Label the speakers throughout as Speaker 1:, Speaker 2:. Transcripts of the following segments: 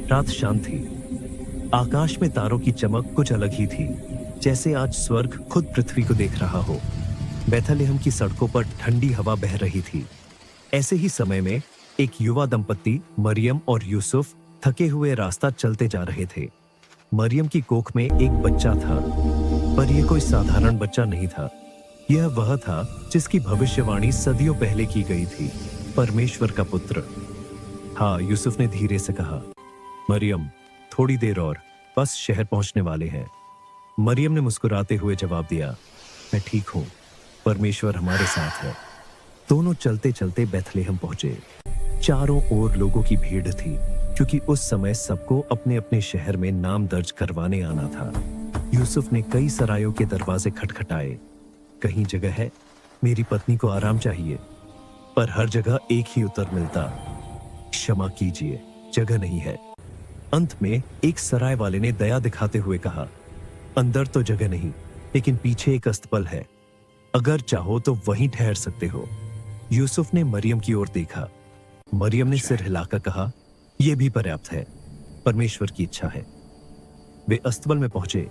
Speaker 1: रात शांत थी। आकाश में तारों की चमक कुछ अलग ही थी, जैसे आज स्वर्ग खुद पृथ्वी को देख रहा हो। बेथलेहम की सड़कों पर ठंडी हवा बह रही थी। ऐसे ही समय में एक युवा दंपत्ति मरियम और यूसुफ थके हुए रास्ता चलते जा रहे थे। मरियम की कोख में एक बच्चा था, पर यह कोई साधारण बच्चा नहीं था। यह वह था जिसकी भविष्यवाणी सदियों पहले की गई थी, परमेश्वर का पुत्र। हाँ, यूसुफ ने धीरे से कहा, मरियम, थोड़ी देर और, बस शहर पहुंचने वाले हैं। मरियम ने मुस्कुराते हुए जवाब दिया, मैं ठीक हूं, परमेश्वर हमारे साथ है। दोनों चलते चलते बेथलेहम पहुंचे। चारों ओर लोगों की भीड़ थी, क्योंकि उस समय सबको अपने अपने शहर में नाम दर्ज करवाने आना था। यूसुफ ने कई सरायों के दरवाजे खटखटाए। कहीं जगह है, मेरी पत्नी को आराम चाहिए। पर हर जगह एक ही उत्तर मिलता, क्षमा कीजिए, जगह नहीं है। अंत में एक सराय वाले ने दया दिखाते हुए कहा, अंदर तो जगह नहीं, लेकिन पीछे एक अस्तबल है, अगर चाहो तो वहीं ठहर सकते हो। यूसुफ ने मरियम की ओर देखा। मरियम ने सिर हिलाकर कहा, यह भी पर्याप्त है, परमेश्वर की इच्छा है। वे अस्तबल में पहुंचे,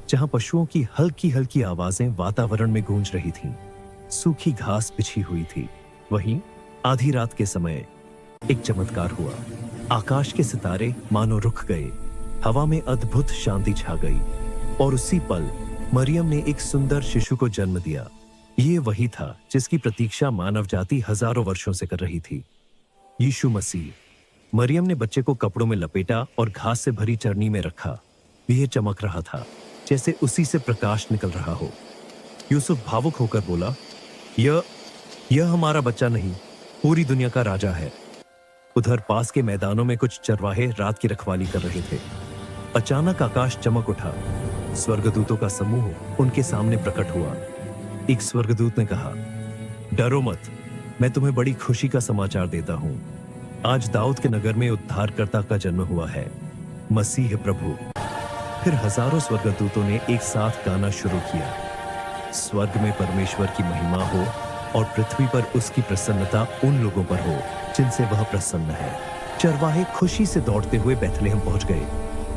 Speaker 1: जहां पशुओं की हल्की हल्की आवाजें वातावरण में गूंज रही थीं। सूखी घास बिछी हुई थी। वहीं आधी रात के समय एक चमत्कार हुआ। आकाश के सितारे मानो रुक गए, हवा में अद्भुत शांति छा गई, और उसी पल मरियम ने एक सुंदर शिशु को जन्म दिया। ये वही था जिसकी प्रतीक्षा मानव जाति हजारों वर्षों से कर रही थी, यीशु मसीह। मरियम ने बच्चे को कपड़ों में लपेटा और घास से भरी चरनी में रखा। यह चमक रहा था जैसे उसी से प्रकाश निकल रहा हो। यूसुफ भावुक होकर बोला, यह हमारा बच्चा नहीं, पूरी दुनिया का राजा है। उधर पास के मैदानों में कुछ चरवाहे रात की रखवाली कर रहे थे। अचानक आकाश चमक उठा। स्वर्गदूतों का समूह उनके सामने प्रकट हुआ। एक स्वर्गदूत ने कहा, डरो मत, मैं तुम्हें बड़ी खुशी का समाचार देता हूं। आज दाऊद के नगर में उद्धारकर्ता का जन्म हुआ है, मसीह प्रभु। फिर हजारों स्वर्गदूतों ने एक साथ गाना शुरू किया, स्वर्ग में परमेश्वर की महिमा हो और पृथ्वी पर उसकी प्रसन्नता उन लोगों पर हो जिनसे वह प्रसन्न है। चरवाहे खुशी से दौड़ते हुए बेथलेहम पहुंच गए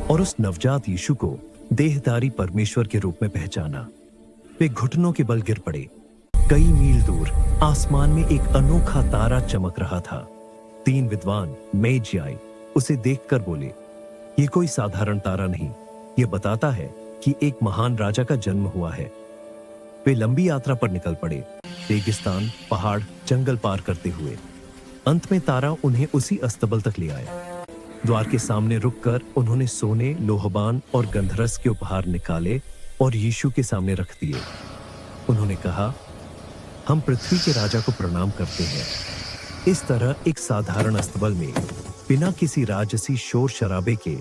Speaker 1: और उस नवजात यीशु को देहधारी परमेश्वर के रूप में पहचाना। वे घुटनों के बल गिर पड़े। कई मील दूर आसमान में एक अनोखा तारा चमक रहा था। 3 विद्वान मैजियाई उसे देखकर बोले, ये कोई साधारण तारा नहीं, यह बताता है कि एक महान राजा का जन्म हुआ है। वे लंबी यात्रा पर निकल पड़े, रेगिस्तान, पहाड़, जंगल पार करते हुए। अंत में तारा उन्हें उसी अस्तबल तक ले आया। द्वार के सामने रुककर उन्होंने सोने, लोहबान और गंधरस के उपहार निकाले और यीशु के सामने रख दिए। उन्होंने कहा, हम पृथ्वी के राजा को प्रणाम करते हैं। इस तरह एक साधारण अस्तबल में, बिना किसी राजसी शोर शराबे के,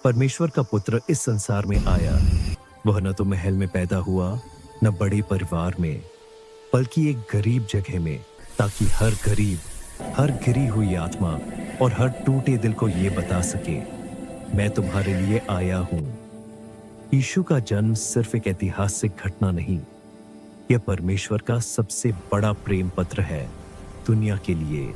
Speaker 1: परमेश्वर का पुत्र इस संसार में आया। वह न तो महल में पैदा हुआ, न बड़े परिवार में, बल्कि एक गरीब जगह में, ताकि हर गरीब, हर गिरी हुई आत्मा और हर टूटे दिल को ये बता सके, मैं तुम्हारे लिए आया हूं। यीशु का जन्म सिर्फ एक ऐतिहासिक घटना नहीं, यह परमेश्वर का सबसे बड़ा प्रेम पत्र है दुनिया के लिए।